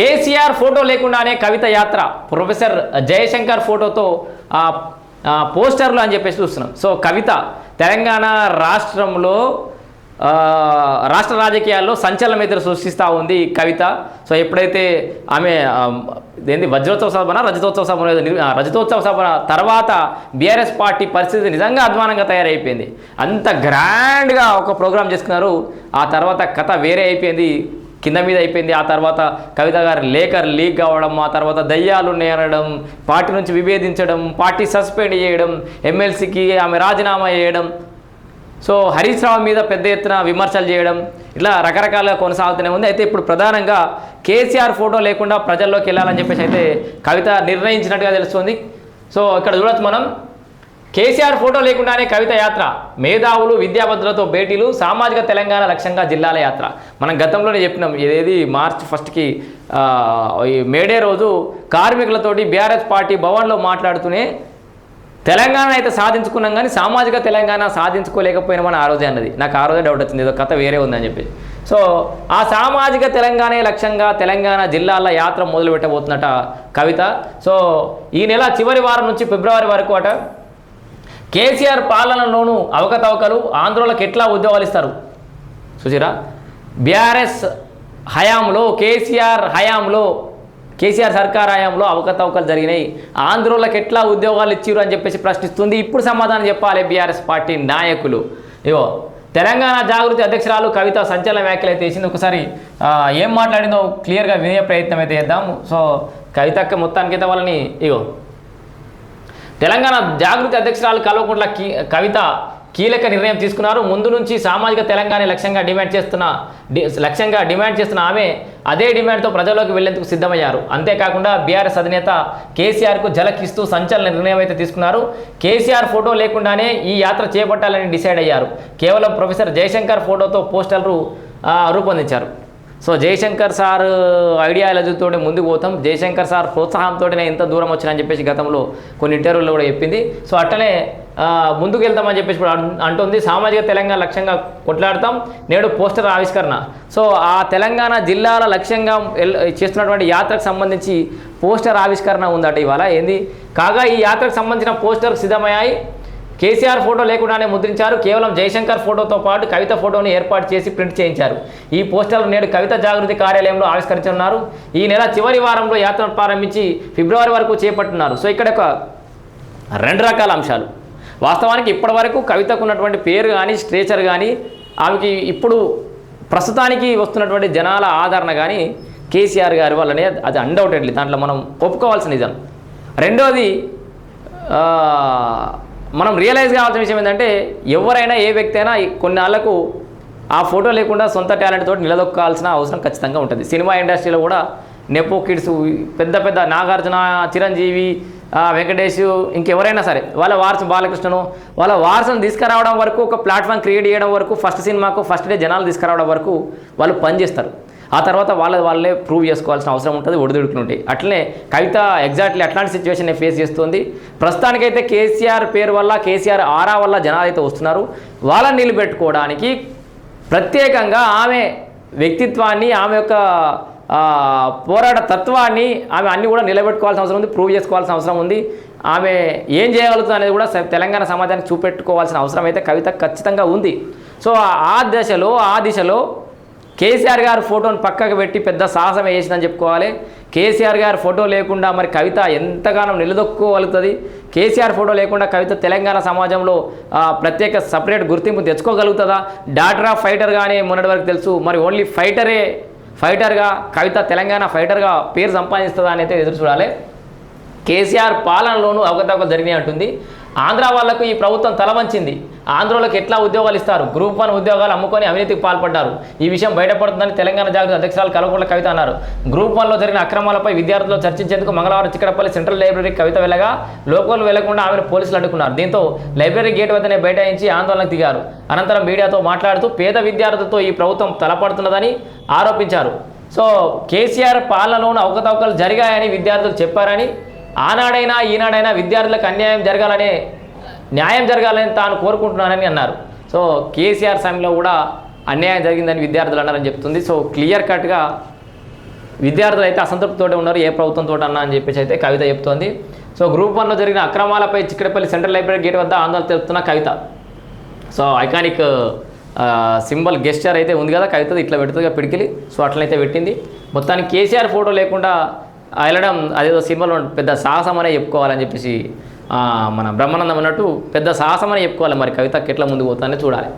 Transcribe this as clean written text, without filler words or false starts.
KCR photo లేకుండానే కవిత యాత్ర professor Jayashankar ఫోటోతో పోస్టర్లు అని చెప్పేసి చూస్తున్నాం. సో కవిత తెలంగాణ రాష్ట్రంలో రాష్ట్ర రాజకీయాల్లో సంచలనం అయితే సృష్టిస్తూ ఉంది కవిత. సో ఎప్పుడైతే ఆమె ఏంది వజ్రోత్సవ సభ రజతోత్సవ సభ రజతోత్సవ సభ తర్వాత బీఆర్ఎస్ పార్టీ పరిస్థితి నిజంగా అధ్వానంగా తయారైపోయింది. అంత గ్రాండ్గా ఒక ప్రోగ్రాం చేసుకున్నారు. ఆ తర్వాత కథ వేరే అయిపోయింది, కింద మీద అయిపోయింది. ఆ తర్వాత కవిత గారి లీక్ కావడం, ఆ తర్వాత దయ్యాలు నేరడం, పార్టీ నుంచి విభేదించడం, పార్టీ సస్పెండ్ చేయడం, ఎమ్మెల్సీకి ఆమె రాజీనామా చేయడం, సో హరీష్ రావు మీద పెద్ద ఎత్తున విమర్శలు చేయడం, ఇట్లా రకరకాలుగా కొనసాగుతూనే ఉంది. అయితే ఇప్పుడు ప్రధానంగా కేసీఆర్ ఫోటో లేకుండా ప్రజల్లోకి వెళ్ళాలని చెప్పేసి అయితే కవిత నిర్ణయించినట్టుగా తెలుస్తుంది. సో ఇక్కడ చూడొచ్చు మనం, కేసీఆర్ ఫోటో లేకుండానే కవిత యాత్ర, మేధావులు విద్యావంతులతో భేటీలు, సామాజిక తెలంగాణ లక్ష్యంగా జిల్లాల యాత్ర. మనం గతంలోనే చెప్పినాం, ఏది మార్చి 1కి మేడే రోజు కార్మికులతోటి బీఆర్ఎస్ పార్టీ భవన్లో మాట్లాడుతూనే తెలంగాణ అయితే సాధించుకున్నాం కానీ సామాజిక తెలంగాణ సాధించుకోలేకపోయినామని ఆ రోజే అన్నది. నాకు ఆ రోజే డౌట్ వచ్చింది, ఏదో కథ వేరే ఉందని చెప్పి. సో ఆ సామాజిక తెలంగాణ లక్ష్యంగా తెలంగాణ జిల్లాల యాత్ర మొదలు పెట్టబోతున్నట కవిత. సో ఈ నెల చివరి వారం నుంచి ఫిబ్రవరి వరకు అట కేసీఆర్ పాలనలోనూ అవకతవకలు, ఆంధ్రోలకు ఎట్లా ఉద్యోగాలు ఇస్తారు చూసిరా. బీఆర్ఎస్ హయాంలో కేసీఆర్ సర్కార్ హయాంలో అవకతవకలు జరిగినాయి, ఆంధ్రోలకు ఎట్లా ఉద్యోగాలు ఇచ్చిరు అని చెప్పేసి ప్రశ్నిస్తుంది. ఇప్పుడు సమాధానం చెప్పాలి బీఆర్ఎస్ పార్టీ నాయకులు. ఇగో తెలంగాణ జాగృతి అధ్యక్షురాలు కవిత సంచలన వ్యాఖ్యలు అయితే వేసింది. ఒకసారి ఏం మాట్లాడిందో క్లియర్గా వినే ప్రయత్నం అయితే చేద్దాము. సో కవితక్క మొత్తానికైతే వాళ్ళని ఇగో తెలంగాణ జాగృతి అధ్యక్షురాలు కల్వకుంట్ల కవిత కీలక నిర్ణయం తీసుకున్నారు. ముందు నుంచి సామాజిక తెలంగాణ లక్ష్యంగా డిమాండ్ చేస్తున్న ఆమె అదే డిమాండ్తో ప్రజల్లోకి వెళ్లేందుకు సిద్ధమయ్యారు. అంతేకాకుండా బీఆర్ఎస్ అధినేత కేసీఆర్కు ఝలకిస్తూ సంచలన నిర్ణయం అయితే తీసుకున్నారు. కేసీఆర్ ఫోటో లేకుండానే ఈ యాత్ర చేపట్టాలని డిసైడ్ అయ్యారు. కేవలం ప్రొఫెసర్ జయశంకర్ ఫోటోతో పోస్టర్లు రూపొందించారు. సో జయశంకర్ సార్ ఐడియాలజీతో ముందుకు పోతాం, జయశంకర్ సార్ ప్రోత్సాహంతోనే ఎంత దూరం వచ్చినా అని చెప్పేసి గతంలో కొన్ని ఇంటర్వ్యూల్లో కూడా చెప్పింది. సో అట్లనే ముందుకు వెళ్తామని చెప్పేసి కూడా అంటుంది. సామాజిక తెలంగాణ లక్ష్యంగా కొట్లాడతాం, నేడు పోస్టర్ ఆవిష్కరణ. సో ఆ తెలంగాణ జిల్లాల లక్ష్యంగా చేస్తున్నటువంటి యాత్రకు సంబంధించి పోస్టర్ ఆవిష్కరణ ఉందట ఇవాళ. ఏంది కాగా ఈ యాత్రకు సంబంధించిన పోస్టర్ సిద్ధమయ్యాయి. కేసీఆర్ ఫోటో లేకుండానే ముద్రించారు. కేవలం జయశంకర్ ఫోటోతో పాటు కవిత ఫోటోని ఏర్పాటు చేసి ప్రింట్ చేయించారు. ఈ పోస్టర్లు నేడు కవిత జాగృతి కార్యాలయంలో ఆవిష్కరించనున్నారు. ఈ నెల చివరి వారంలో యాత్రను ప్రారంభించి ఫిబ్రవరి వరకు చేపట్టున్నారు. సో ఇక్కడ ఒక 2 రకాల అంశాలు. వాస్తవానికి ఇప్పటి వరకు కవితకు ఉన్నటువంటి పేరు కానీ స్ట్రేచర్ కానీ ఆమెకి ఇప్పుడు ప్రస్తుతానికి వస్తున్నటువంటి జనాల ఆదరణ కానీ కేసీఆర్ గారి వల్లనే, అది అన్డౌటెడ్లీ దాంట్లో మనం ఒప్పుకోవాల్సిన నిజం. రెండోది మనం రియలైజ్ కావాల్సిన విషయం ఏంటంటే ఎవరైనా ఏ వ్యక్తి అయినా కొన్నాళ్లకు ఆ ఫోటో లేకుండా సొంత టాలెంట్ తోటి నిలదొక్కాల్సిన అవసరం ఖచ్చితంగా ఉంటుంది. సినిమా ఇండస్ట్రీలో కూడా నెపో కిడ్స్ పెద్ద నాగార్జున, చిరంజీవి, వెంకటేష్, ఇంకెవరైనా సరే వాళ్ళ వారసు బాలకృష్ణను వాళ్ళ వారసును తీసుకురావడం వరకు, ఒక ప్లాట్ఫామ్ క్రియేట్ చేయడం వరకు, ఫస్ట్ సినిమాకు ఫస్ట్ డే జనాలు తీసుకురావడం వరకు వాళ్ళు పనిచేస్తారు. ఆ తర్వాత వాళ్ళే ప్రూవ్ చేసుకోవాల్సిన అవసరం ఉంటుంది, ఒడిదుడుకులు ఉంటాయి. అట్లనే కవిత ఎగ్జాక్ట్లీ అట్లాంటి సిచ్యువేషన్ ఫేస్ చేస్తుంది. ప్రస్తుతానికైతే కేసీఆర్ పేరు వల్ల, కేసీఆర్ ఆరా వల్ల జనాలు అయితే వస్తున్నారు. వాళ్ళని నిలబెట్టుకోవడానికి ప్రత్యేకంగా ఆమె వ్యక్తిత్వాన్ని, ఆమె యొక్క పోరాట తత్వాన్ని ఆమె అన్నీ కూడా నిలబెట్టుకోవాల్సిన అవసరం ఉంది, ప్రూవ్ చేసుకోవాల్సిన అవసరం ఉంది. ఆమె ఏం చేయగలుగుతుంది అనేది కూడా తెలంగాణ సమాజానికి చూపెట్టుకోవాల్సిన అవసరం అయితే కవిత ఖచ్చితంగా ఉంది. సో ఆ దిశలో కేసీఆర్ గారి ఫోటోని పక్కకు పెట్టి పెద్ద సాహసం వేసిందని చెప్పుకోవాలి. కేసీఆర్ గారి ఫోటో లేకుండా మరి కవిత ఎంతగానో నిలదొక్కోగలుగుతుంది. కేసీఆర్ ఫోటో లేకుండా కవిత తెలంగాణ సమాజంలో ప్రత్యేక సపరేట్ గుర్తింపు తెచ్చుకోగలుగుతుందా? డాక్టర్ ఆఫ్ ఫైటర్ కానీ మొన్నటి వరకు తెలుసు, మరి ఓన్లీ ఫైటర్గా కవిత తెలంగాణ ఫైటర్గా పేరు సంపాదిస్తుందా అని అయితే ఎదురు చూడాలి. కేసీఆర్ పాలనలోనూ అవకతవకలు జరిగినాయి అంటుంది. ఆంధ్ర వాళ్లకు ఈ ప్రభుత్వం తల వంచింది. ఆంధ్రోలకు ఎట్లా ఉద్యోగాలు ఇస్తారు? గ్రూప్ 1 ఉద్యోగాలు అమ్ముకొని అవినీతికి పాల్పడ్డారు. ఈ విషయం బయటపడుతుందని తెలంగాణ జాగృతి అధ్యక్షురాలు కల్వకుంట్ల కవిత అన్నారు. గ్రూప్ 1లో జరిగిన అక్రమాలపై విద్యార్థులు చర్చించేందుకు మంగళవారం చిక్కడపల్లి సెంట్రల్ లైబ్రరీకి కవిత వెళ్ళగా లోపల వెళ్లకుండా ఆమెను పోలీసులు అడ్డుకున్నారు. దీంతో లైబ్రరీ గేట్ వద్దనే బైఠాయించి ఆందోళనకు దిగారు. అనంతరం మీడియాతో మాట్లాడుతూ పేద విద్యార్థులతో ఈ ప్రభుత్వం తలపడుతున్నదని ఆరోపించారు. సో కేసీఆర్ పాలనలోనూ అవకతవకలు జరిగాయని విద్యార్థులు చెప్పారని, ఆనాడైనా ఈనాడైనా విద్యార్థులకు న్యాయం జరగాలని తాను కోరుకుంటున్నానని అన్నారు. సో కేసీఆర్ సమయంలో కూడా అన్యాయం జరిగిందని విద్యార్థులు అన్నారని చెప్తుంది. సో క్లియర్ కట్గా విద్యార్థులు అయితే అసంతృప్తితో ఉన్నారు ఏ ప్రభుత్వంతో అన్నా అని చెప్పేసి అయితే కవిత చెప్తోంది. సో గ్రూప్ 1లో జరిగిన అక్రమాలపై చిక్కడపల్లి సెంట్రల్ లైబ్రరీ గేట్ వద్ద ఆందోళన తెలుపుతున్న కవిత. సో ఐకానిక్ సింబల్ గెస్చర్ అయితే ఉంది కదా కవిత, ఇట్లా పెడుతుందిగా పిడికిలి. సో అట్లయితే పెట్టింది. మొత్తానికి కేసీఆర్ ఫోటో లేకుండా వెళ్ళడం అదేదో సినిమాలో పెద్ద సాహసం అనే చెప్పుకోవాలని చెప్పేసి మన బ్రహ్మానందం అన్నట్టు పెద్ద సాహసం అనే చెప్పుకోవాలి. మరి కవితకి ఎట్లా ముందుకు పోతుందని చూడాలి.